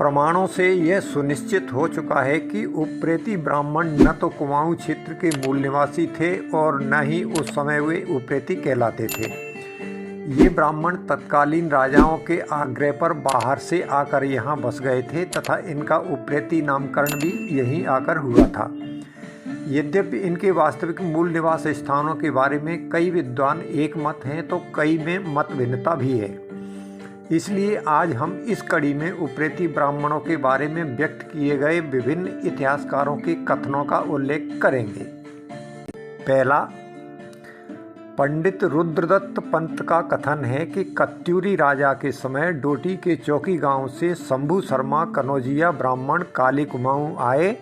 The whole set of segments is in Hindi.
प्रमाणों से यह सुनिश्चित हो चुका है कि उप्रेती ब्राह्मण न तो कुमाऊं क्षेत्र के मूल निवासी थे और न ही उस समय वे उप्रेती कहलाते थे। ये ब्राह्मण तत्कालीन राजाओं के आग्रह पर बाहर से आकर यहाँ बस गए थे तथा इनका उप्रेती नामकरण भी यहीं आकर हुआ था। यद्यपि इनके वास्तविक मूल निवास स्थानों के बारे में कई विद्वान एक मत हैं तो कई में मत भिन्नता भी है। इसलिए आज हम इस कड़ी में उप्रेती ब्राह्मणों के बारे में व्यक्त किए गए विभिन्न इतिहासकारों के कथनों का उल्लेख करेंगे। पहला, पंडित रुद्रदत्त पंत का कथन है कि कत्यूरी राजा के समय डोटी के चौकी गांव से शंभू शर्मा कनौजिया ब्राह्मण काली कुमाऊं आए।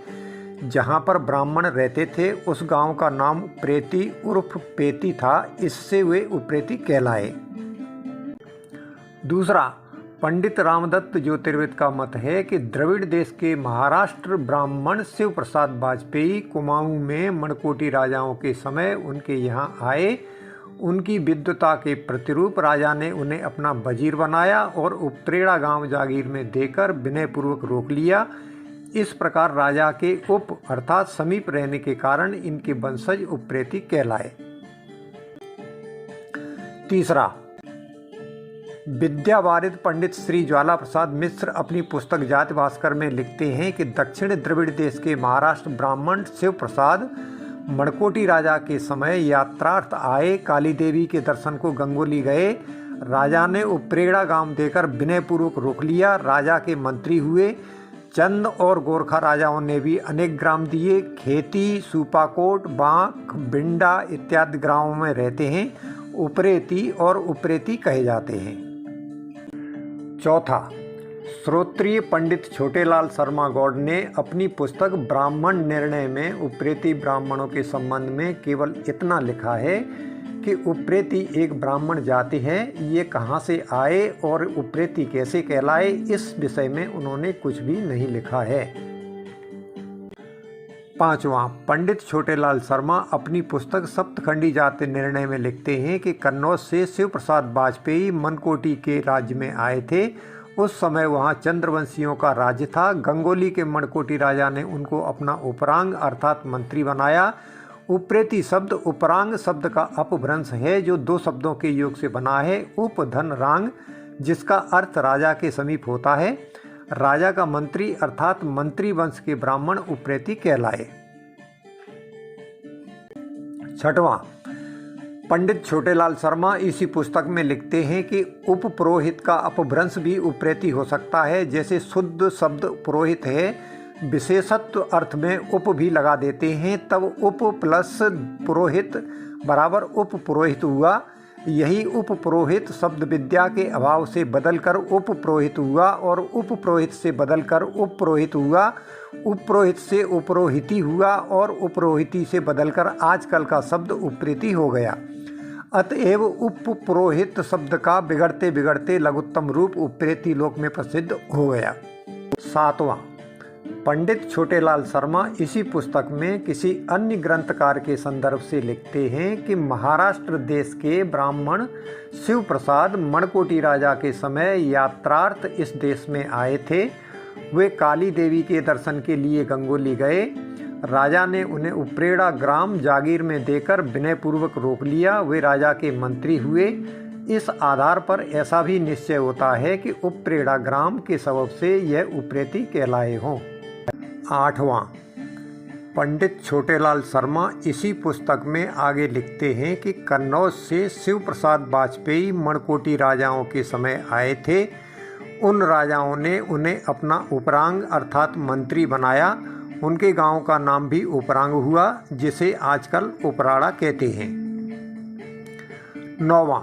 जहां पर ब्राह्मण रहते थे उस गांव का नाम उप्रेती उर्फ पेती था, इससे वे उप्रेती कहलाए। दूसरा, पंडित रामदत्त ज्योतिर्विद का मत है कि द्रविड़ देश के महाराष्ट्र ब्राह्मण शिव प्रसाद वाजपेयी कुमाऊं में मणकोटी राजाओं के समय उनके यहाँ आए। उनकी विद्वता के प्रतिरूप राजा ने उन्हें अपना वजीर बनाया और उपत्रेड़ा गांव जागीर में देकर विनयपूर्वक रोक लिया। इस प्रकार राजा के उप अर्थात समीप रहने के कारण इनके वंशज उप्रेती कहलाए। तीसरा, विद्यावारिध पंडित श्री ज्वाला प्रसाद मिश्र अपनी पुस्तक जाति भास्कर में लिखते हैं कि दक्षिण द्रविड़ देश के महाराष्ट्र ब्राह्मण शिव प्रसाद मणकोटी राजा के समय यात्रार्थ आए। काली देवी के दर्शन को गंगोली गए। राजा ने उपरेड़ा गांव देकर विनयपूर्वक रोक लिया। राजा के मंत्री हुए। चंद और गोरखा राजाओं ने भी अनेक ग्राम दिए। खेती, सूपाकोट, बांक, बिंडा इत्यादि ग्रामों में रहते हैं। उप्रेती और उप्रेती कहे जाते हैं। चौथा, श्रोत्रिय पंडित छोटेलाल शर्मा गौड़ ने अपनी पुस्तक ब्राह्मण निर्णय में उप्रेती ब्राह्मणों के संबंध में केवल इतना लिखा है कि उप्रेती एक ब्राह्मण जाति है। ये कहाँ से आए और उप्रेती कैसे कहलाए, इस विषय में उन्होंने कुछ भी नहीं लिखा है। पांचवा, पंडित छोटेलाल शर्मा अपनी पुस्तक सप्तखंडी जाति निर्णय में लिखते हैं कि कन्नौज से शिव प्रसाद वाजपेयी मनकोटी के राज्य में आए थे। उस समय वहां चंद्रवंशियों का राज्य था। गंगोली के मणकोटी राजा ने उनको अपना उपरांग अर्थात मंत्री बनाया। उप्रेती शब्द उपरांग शब्द का अपभ्रंश है जो दो शब्दों के योग से बना है। उप धन रांग, जिसका अर्थ राजा के समीप होता है। राजा का मंत्री अर्थात मंत्री वंश के ब्राह्मण उप्रेती कहलाए। छठवां, पंडित छोटेलाल शर्मा इसी पुस्तक में लिखते हैं कि उप पुरोहित का अपभ्रंश भी उप्रेती हो सकता है। जैसे शुद्ध शब्द पुरोहित है, विशेषत्व अर्थ में उप भी लगा देते हैं, तब उप प्लस पुरोहित बराबर उप पुरोहित हुआ। यही उप पुरोहित शब्द विद्या के अभाव से बदलकर उप पुरोहित हुआ और उप पुरोहित से बदलकर उप पुरोहित हुआ। उप पुरोहित से उपरोहिती हुआ और उपरोहिती से बदलकर आजकल का शब्द उप्रेती हो गया। अतएव उप पुरोहित शब्द का बिगड़ते बिगड़ते लघुत्तम रूप उप्रेती लोक में प्रसिद्ध हो गया। सातवां, पंडित छोटेलाल शर्मा इसी पुस्तक में किसी अन्य ग्रंथकार के संदर्भ से लिखते हैं कि महाराष्ट्र देश के ब्राह्मण शिव प्रसाद मणकोटी राजा के समय यात्रार्थ इस देश में आए थे। वे काली देवी के दर्शन के लिए गंगोली गए। राजा ने उन्हें उपरेड़ा ग्राम जागीर में देकर विनयपूर्वक रोक लिया। वे राजा के मंत्री हुए। इस आधार पर ऐसा भी निश्चय होता है कि उपरेड़ा ग्राम के सबब से यह उप्रेती कहलाए हों। आठवां, पंडित छोटेलाल शर्मा इसी पुस्तक में आगे लिखते हैं कि कन्नौज से शिव प्रसाद वाजपेयी मणकोटी राजाओं के समय आए थे। उन राजाओं ने उन्हें अपना उपरांग अर्थात मंत्री बनाया। उनके गांव का नाम भी उपरांग हुआ, जिसे आजकल उपराड़ा कहते हैं। नौवां,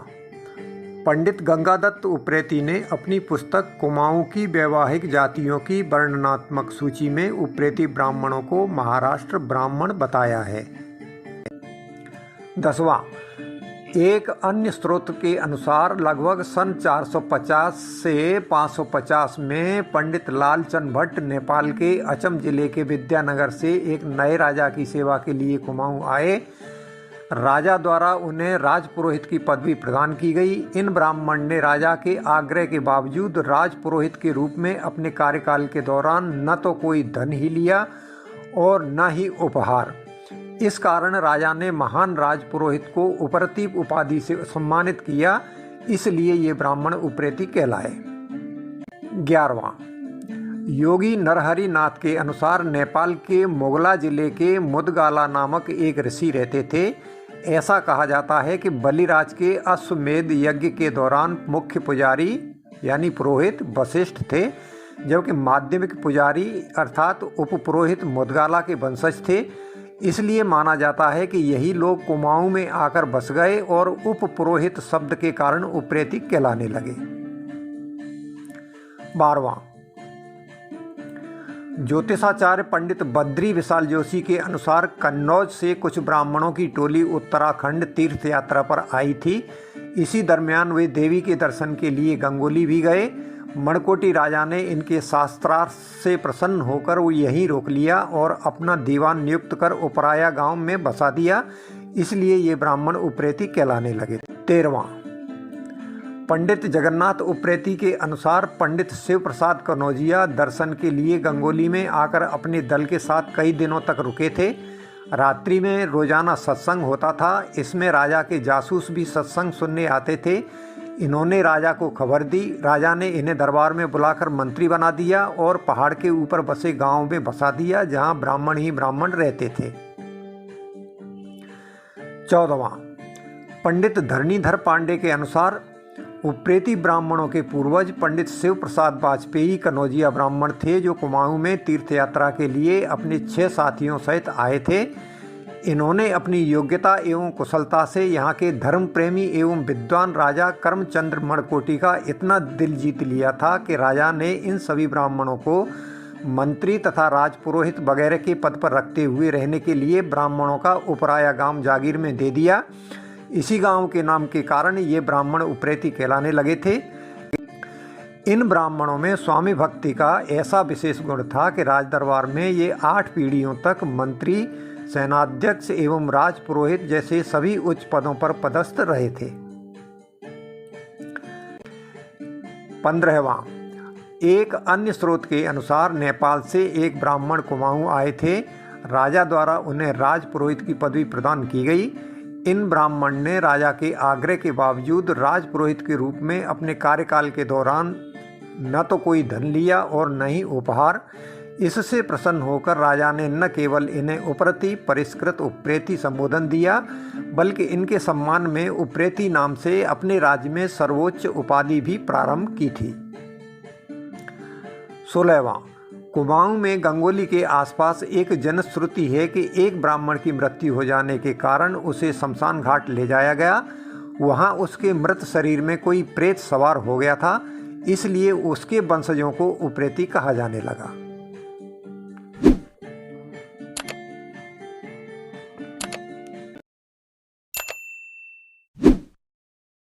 पंडित गंगादत्त उप्रेती ने अपनी पुस्तक कुमाऊं की वैवाहिक जातियों की वर्णनात्मक सूची में उप्रेती ब्राह्मणों को महाराष्ट्र ब्राह्मण बताया है। 10वां, एक अन्य स्रोत के अनुसार लगभग सन 450 से 550 में पंडित लालचंद भट्ट नेपाल के अचम जिले के विद्यानगर से एक नए राजा की सेवा के लिए कुमाऊं आए। राजा द्वारा उन्हें राजपुरोहित की पदवी प्रदान की गई। इन ब्राह्मण ने राजा के आग्रह के बावजूद राजपुरोहित के रूप में अपने कार्यकाल के दौरान न तो कोई धन ही लिया और न ही उपहार। इस कारण राजा ने महान राजपुरोहित को उपरतीप उपाधि से सम्मानित किया, इसलिए ये ब्राह्मण उप्रेती कहलाए। 11वां, योगी नरहरि नाथ के अनुसार नेपाल के मोगला जिले के मुदगाला नामक एक ऋषि रहते थे। ऐसा कहा जाता है कि बलिराज के अश्वमेध यज्ञ के दौरान मुख्य पुजारी यानी पुरोहित वशिष्ठ थे, जबकि माध्यमिक पुजारी अर्थात उपपुरोहित मुदगाला के वंशज थे। इसलिए माना जाता है कि यही लोग कुमाऊं में आकर बस गए और उपपुरोहित शब्द के कारण उप्रेती कहलाने लगे। 12वां, ज्योतिषाचार्य पंडित बद्री विशाल जोशी के अनुसार कन्नौज से कुछ ब्राह्मणों की टोली उत्तराखंड तीर्थ यात्रा पर आई थी। इसी दरमियान वे देवी के दर्शन के लिए गंगोली भी गए। मणकोटी राजा ने इनके शास्त्रार्थ से प्रसन्न होकर वो यहीं रोक लिया और अपना दीवान नियुक्त कर उपराया गांव में बसा दिया, इसलिए ये ब्राह्मण उप्रेती कहलाने लगे। 13वां, पंडित जगन्नाथ उप्रेती के अनुसार पंडित शिव प्रसाद कनौजिया दर्शन के लिए गंगोली में आकर अपने दल के साथ कई दिनों तक रुके थे। रात्रि में रोजाना सत्संग होता था। इसमें राजा के जासूस भी सत्संग सुनने आते थे। इन्होंने राजा को खबर दी। राजा ने इन्हें दरबार में बुलाकर मंत्री बना दिया और पहाड़ के ऊपर बसे गांव में बसा दिया, जहां ब्राह्मण ही ब्राह्मण रहते थे। 14वां, पंडित धरणीधर पांडे के अनुसार उप्रेती ब्राह्मणों के पूर्वज पंडित शिव प्रसाद वाजपेयी कनौजिया ब्राह्मण थे, जो कुमाऊं में तीर्थ यात्रा के लिए अपने 6 साथियों सहित आए थे। इन्होंने अपनी योग्यता एवं कुशलता से यहाँ के धर्म प्रेमी एवं विद्वान राजा कर्मचंद्र मणकोटी का इतना दिल जीत लिया था कि राजा ने इन सभी ब्राह्मणों को मंत्री तथा राजपुरोहित वगैरह के पद पर रखते हुए रहने के लिए ब्राह्मणों का उपराया गांव जागीर में दे दिया। इसी गांव के नाम के कारण ये ब्राह्मण उप्रेती कहलाने लगे थे। इन ब्राह्मणों में स्वामी भक्ति का ऐसा विशेष गुण था कि राजदरबार में ये 8 पीढ़ियों तक मंत्री, सेनाध्यक्ष एवं राजपुरोहित जैसे सभी उच्च पदों पर पदस्थ रहे थे। 15वां, एक अन्य स्रोत के अनुसार नेपाल से एक ब्राह्मण कुमाऊं आए थे। राजा द्वारा उन्हें राजपुरोहित की पदवी प्रदान की गई। इन ब्राह्मण ने राजा के आग्रह के बावजूद राजपुरोहित के रूप में अपने कार्यकाल के दौरान न तो कोई धन लिया और न ही उपहार। इससे प्रसन्न होकर राजा ने न केवल इन्हें उपरती परिष्कृत उप्रेती संबोधन दिया, बल्कि इनके सम्मान में उप्रेती नाम से अपने राज्य में सर्वोच्च उपाधि भी प्रारंभ की थी। 16वां, कुमाऊं में गंगोली के आसपास एक जनश्रुति है कि एक ब्राह्मण की मृत्यु हो जाने के कारण उसे शमशान घाट ले जाया गया। वहां उसके मृत शरीर में कोई प्रेत सवार हो गया था, इसलिए उसके वंशजों को उप्रेती कहा जाने लगा।